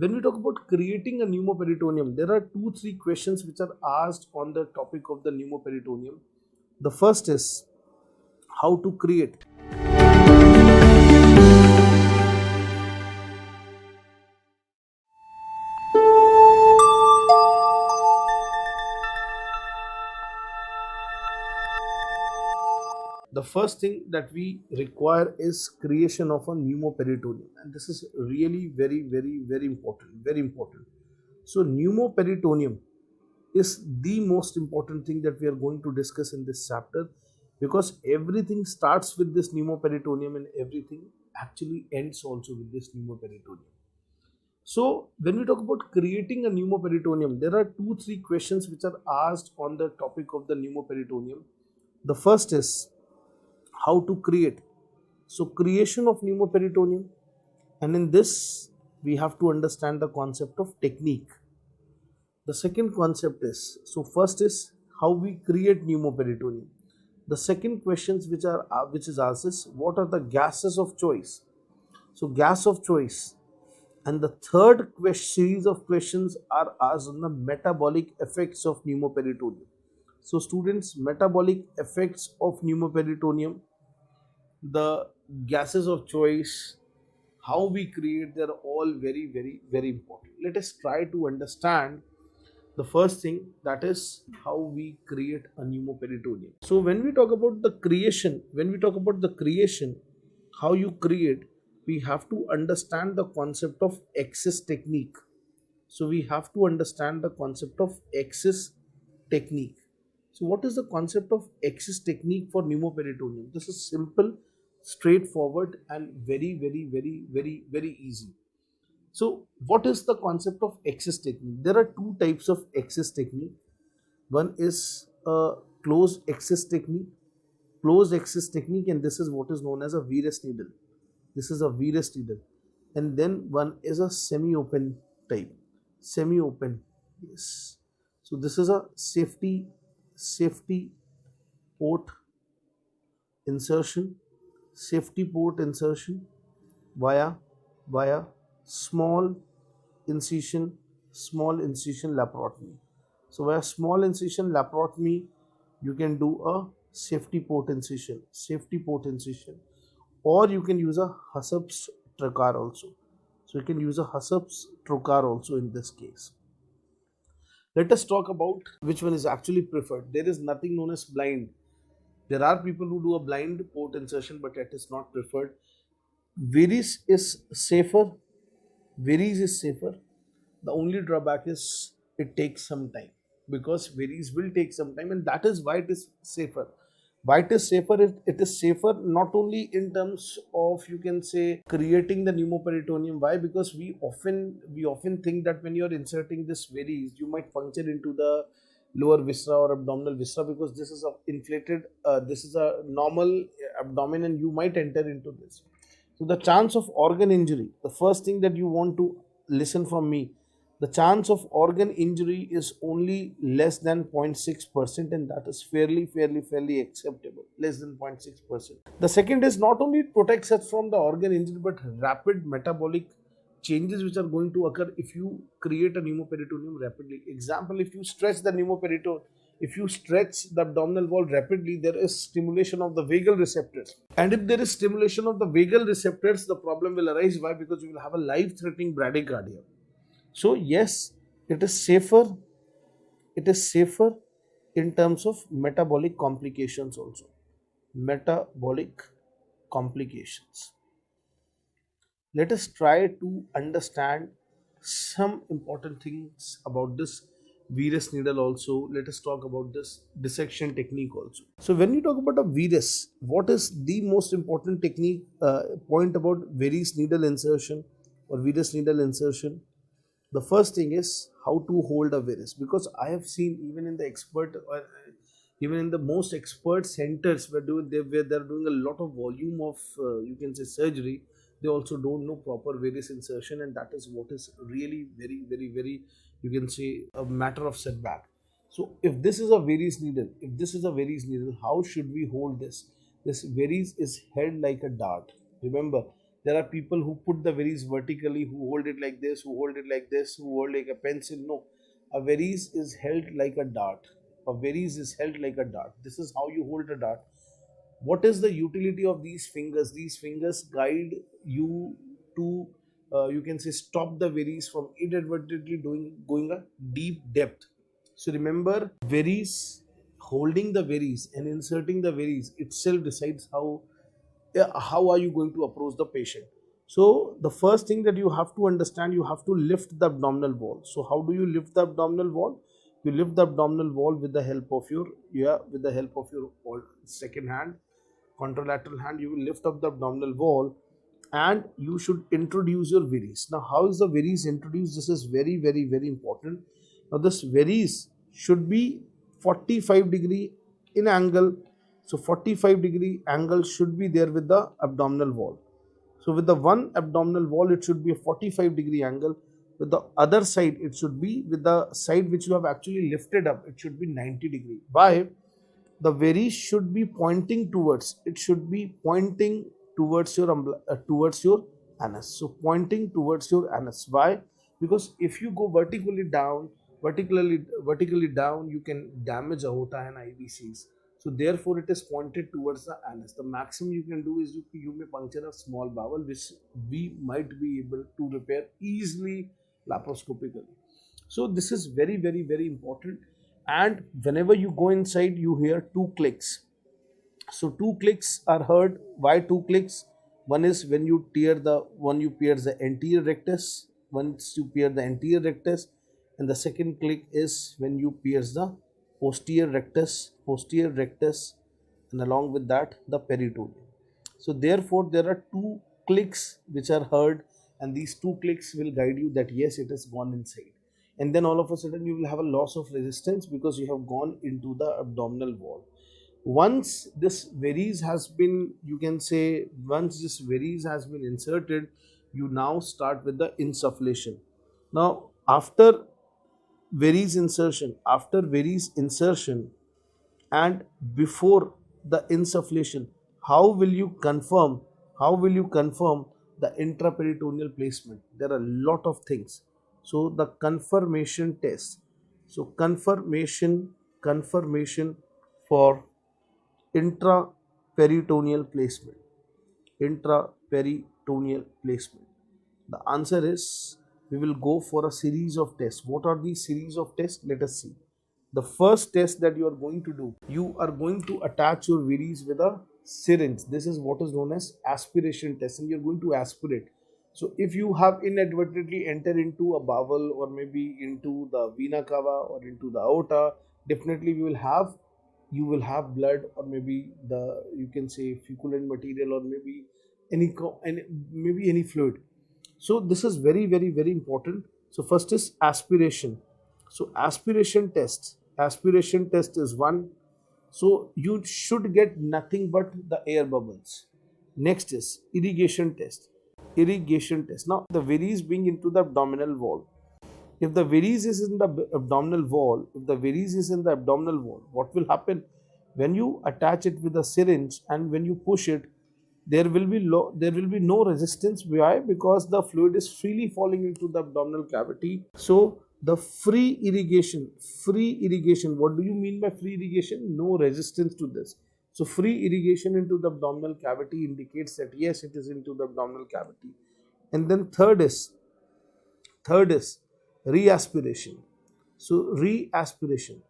when we talk about creating a pneumoperitoneum, there are 2-3 questions which are asked on the topic of the pneumoperitoneum. The first is how to create. The first thing that we require is creation of a pneumoperitoneum, and this is really very important. So pneumoperitoneum is the most important thing that we are going to discuss in this chapter, because everything starts with this pneumoperitoneum and everything actually ends also with this pneumoperitoneum. So when we talk about creating a pneumoperitoneum, there are 2-3 questions which are asked on the topic of the pneumoperitoneum. The first is how to create. So creation of pneumoperitoneum, and in this we have to understand the concept of technique. The second concept is, so first is how we create pneumoperitoneum. The second questions which is asked is what are the gases of choice. So gas of choice. And the third series of questions are asked on the metabolic effects of pneumoperitoneum. So students, metabolic effects of pneumoperitoneum, the gases of choice, how we create, they're all very important. Let us try to understand the first thing, that is how we create a pneumoperitoneum. So when we talk about the creation, how you create, we have to understand the concept of access technique. So we have to understand the concept of access technique. So what is the concept of access technique for pneumoperitoneum? This is simple, straightforward, and very easy. So what is the concept of access technique? There are two types of access technique. One is a closed access technique. And this is what is known as a Veress needle. This is a Veress needle. And then one is a semi-open type. Semi-open, yes. So this is a safety port insertion. Safety port insertion via small incision laparotomy. So via small incision laparotomy, you can do a safety port incision, or you can use a Husser's trocar also. So you can use a Husser's trocar also in this case. Let us talk about which one is actually preferred. There is nothing known as blind. There are people who do a blind port insertion, but it is not preferred. Veress is safer. The only drawback is it takes some time, because Veress will take some time, and that is why it is safer. Why it is safer? It is safer not only in terms of, you can say, creating the pneumoperitoneum. Why? Because we often think that when you are inserting this Veress, you might puncture into the lower viscera or abdominal viscera, because this is a inflated, this is a normal abdomen, and you might enter into this. So the chance of organ injury, the first thing that you want to listen from me, the chance of organ injury is only less than 0.6%, and that is fairly acceptable, less than 0.6%. The second is, not only it protects us from the organ injury, but rapid metabolic changes which are going to occur if you create a pneumoperitoneum rapidly. Example, if you stretch the abdominal wall rapidly, there is stimulation of the vagal receptors. And if there is stimulation of the vagal receptors, the problem will arise. Why? Because you will have a life-threatening bradycardia. So yes, it is safer in terms of metabolic complications also. Metabolic complications. Let us try to understand some important things about this Veress needle also. Let us talk about this dissection technique also. So when we talk about a Veress, what is the most important technique point about Veress needle insertion or Veress needle insertion? The first thing is how to hold a Veress, because I have seen even in the most expert centers where they're doing a lot of volume of you can say surgery, they also don't know proper Veress insertion, and that is what is really very, you can say, a matter of setback. So if this is a Veress needle, how should we hold this? This Veress is held like a dart. Remember, There are people who put the varies vertically, who hold it like this, who hold it like this, who hold like a pencil. No, a varies is held like a dart. A varies is held like a dart. This is how you hold a dart. What is the utility of these fingers? These fingers guide you to, you can say, stop the varies from inadvertently going a deep depth. So remember, varies, holding the varies and inserting the varies itself decides how are you going to approach the patient. So the first thing that you have to understand, you have to lift the abdominal wall. So how do you lift the abdominal wall? You lift the abdominal wall with the help of your second hand, contralateral hand. You will lift up the abdominal wall and you should introduce your varies. Now how is the varies introduced? This is very, very, very important. Now this varies should be 45-degree in angle. So 45-degree angle should be there with the abdominal wall. So with the one abdominal wall, it should be a 45-degree angle. With the other side, it should be, with the side which you have actually lifted up, it should be 90-degree. Why? The varies should be pointing towards, it should be pointing towards your anus. So pointing towards your anus. Why? Because if you go vertically down, you can damage aorta and IVCs. So therefore it is pointed towards the anus. The maximum you can do is you may puncture a small bowel, which we might be able to repair easily laparoscopically. So this is very, very, very important. And whenever you go inside, you hear two clicks. So two clicks are heard. Why two clicks? One is when you pierce the anterior rectus. Once you pierce the anterior rectus, and the second click is when you pierce the posterior rectus, and along with that the peritoneum. So therefore there are two clicks which are heard, and these two clicks will guide you that yes, it has gone inside. And then all of a sudden you will have a loss of resistance because you have gone into the abdominal wall. Once this varies has been, once this varies has been inserted, you now start with the insufflation. Now after varies insertion and before the insufflation, how will you confirm the intraperitoneal placement? There are a lot of things. So the confirmation test. So confirmation for intraperitoneal placement. The answer is, we will go for a series of tests. What are these series of tests? Let us see. The first test that you are going to do, you are going to attach your varies with a syringe. This is what is known as aspiration test, and you're going to aspirate. So if you have inadvertently entered into a bowel or maybe into the vena cava or into the aorta, definitely you will have blood, or maybe you can say feculent material, or maybe any fluid. So this is very, very, very important. So first is aspiration. So aspiration test is one. So you should get nothing but the air bubbles. Next is irrigation test. Now the varies being into the abdominal wall. If the varies is in the abdominal wall, what will happen? When you attach it with a syringe and when you push it, there will be no resistance. Why? Because the fluid is freely falling into the abdominal cavity. So the free irrigation, what do you mean by free irrigation? No resistance to this. So free irrigation into the abdominal cavity indicates that yes, it is into the abdominal cavity. And then third is reaspiration. So reaspiration.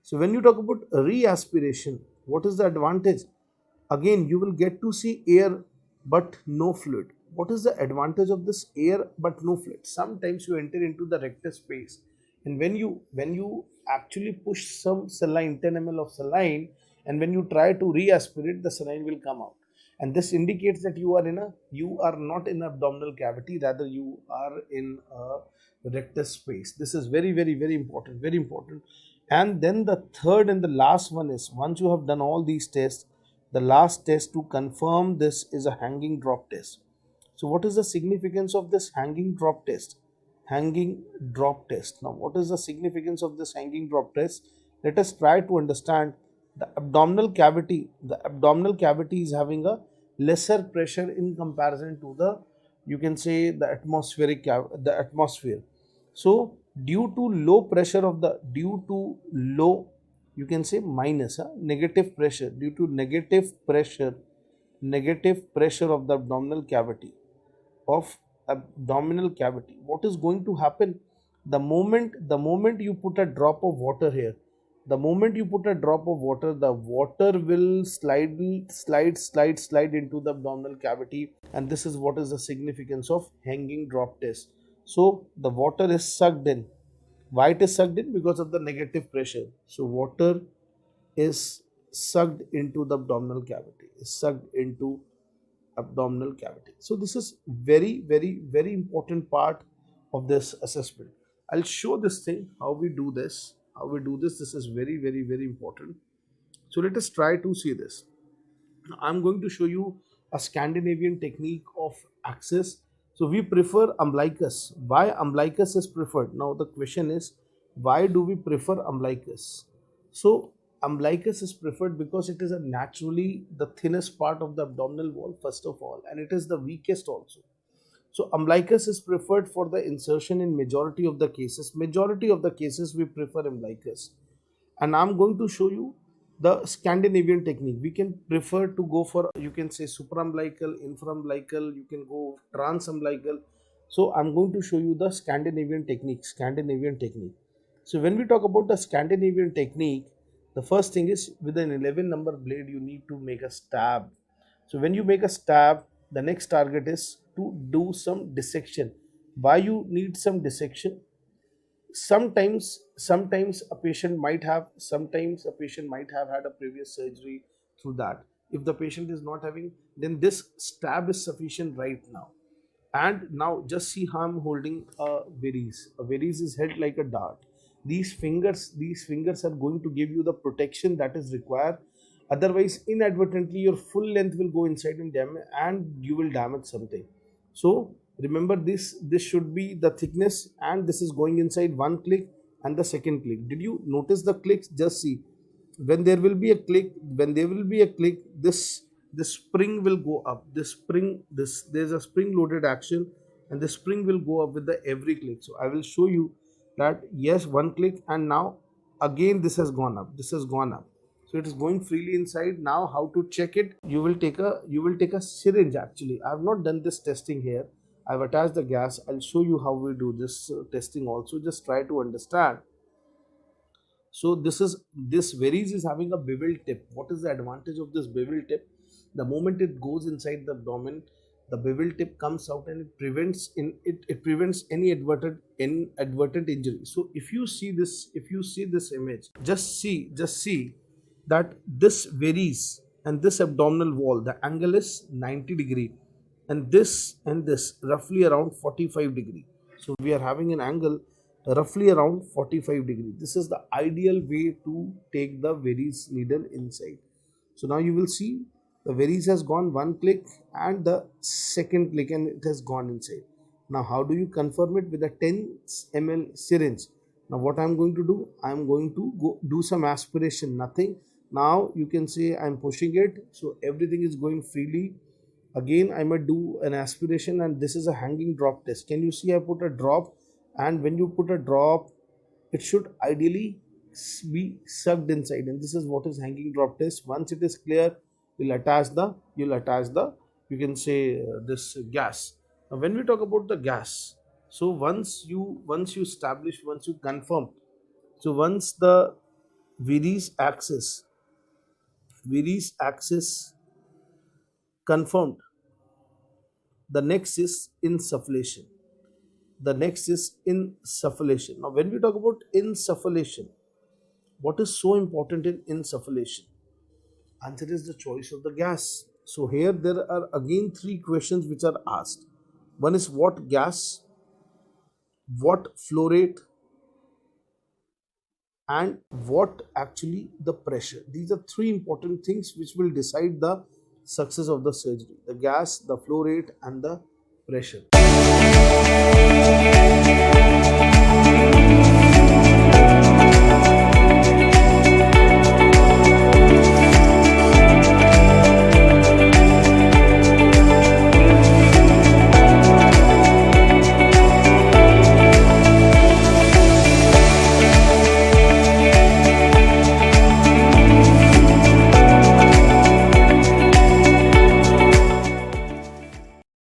So when you talk about reaspiration, what is the advantage? Again, you will get to see air but no fluid. What is the advantage of this air but no fluid? Sometimes you enter into the rectus space, and when you actually push some saline, 10 ml of saline, and when you try to reaspirate, the saline will come out. And this indicates that you are not in abdominal cavity, rather you are in a rectus space. This is very, very, very important, very important. And then the third and the last one is, once you have done all these tests, the last test to confirm this is a hanging drop test. So what is the significance of this hanging drop test? Now what is the significance of this hanging drop test? Let us try to understand. The abdominal cavity is having a lesser pressure in comparison to the, you can say, the atmosphere. So due to low pressure of the, due to low, you can say minus, negative pressure, due to negative pressure of the abdominal cavity, what is going to happen? The moment you put a drop of water here, the water will slide into the abdominal cavity, and this is what is the significance of hanging drop test. So the water is sucked in. Why it is sucked in? Because of the negative pressure. So water is sucked into the abdominal cavity, So this is very, very, very important part of this assessment. I'll show this thing, how we do this. This is very, very, very important. So let us try to see this. Now, I'm going to show you a Scandinavian technique of access. So we prefer umbilicus. Why umbilicus is preferred? Now the question is, why do we prefer umbilicus? So umbilicus is preferred because it is a naturally the thinnest part of the abdominal wall, first of all, and it is the weakest also. So umbilicus is preferred for the insertion in majority of the cases. We prefer umbilicus. And I'm going to show you the Scandinavian technique. We can prefer to go for, you can say, supraumbilical, infraumbilical, you can go transumbilical. So I'm going to show you the Scandinavian technique. So when we talk about the Scandinavian technique, the first thing is, with an 11 number blade, you need to make a stab. So when you make a stab, the next target is to do some dissection. Why you need some dissection? Sometimes a patient might have had a previous surgery through that. If the patient is not having, then this stab is sufficient right now. And now just see how I'm holding a varese. A varese is held like a dart. These fingers are going to give you the protection that is required. Otherwise, inadvertently, your full length will go inside and you will damage something. So remember this should be the thickness, and this is going inside one click and the second click. Did you notice the clicks? Just see. When there will be a click, this spring will go up. There's a spring loaded action, and the spring will go up with the every click. So I will show you that, yes, one click, and now again this has gone up. So it is going freely inside. Now how to check it? You will take a syringe. Actually, I have not done this testing here. I've attached the gas. I'll show you how we do this testing also. Just try to understand. So this varese is having a bevel tip. What is the advantage of this bevel tip? The moment it goes inside the abdomen, the bevel tip comes out, and it prevents any advertent injury. So if you see this image, just see that this varese and this abdominal wall, the angle is 90 degree, and this roughly around 45 degree. So we are having an angle roughly around 45 degree. This is the ideal way to take the varese needle inside. So now you will see the varese has gone one click and the second click, and it has gone inside. Now how do you confirm it? With a 10 ml syringe. Now what I am going to do, I am going to go do some aspiration. Nothing. Now you can say I am pushing it, so everything is going freely. Again I might do an aspiration, and this is a hanging drop test. Can you see I put a drop, and when you put a drop, it should ideally be sucked inside, and this is what is hanging drop test. Once it is clear, you'll attach the you can say this gas. Now when we talk about the gas, so once you confirm, so once the varese axis confirmed, the next is insufflation. Now when we talk about insufflation, what is so important in insufflation? Answer is the choice of the gas. So here there are again three questions which are asked. One is what gas, what flow rate, and what actually the pressure. These are three important things which will decide the success of the surgery: the gas, the flow rate, and the pressure.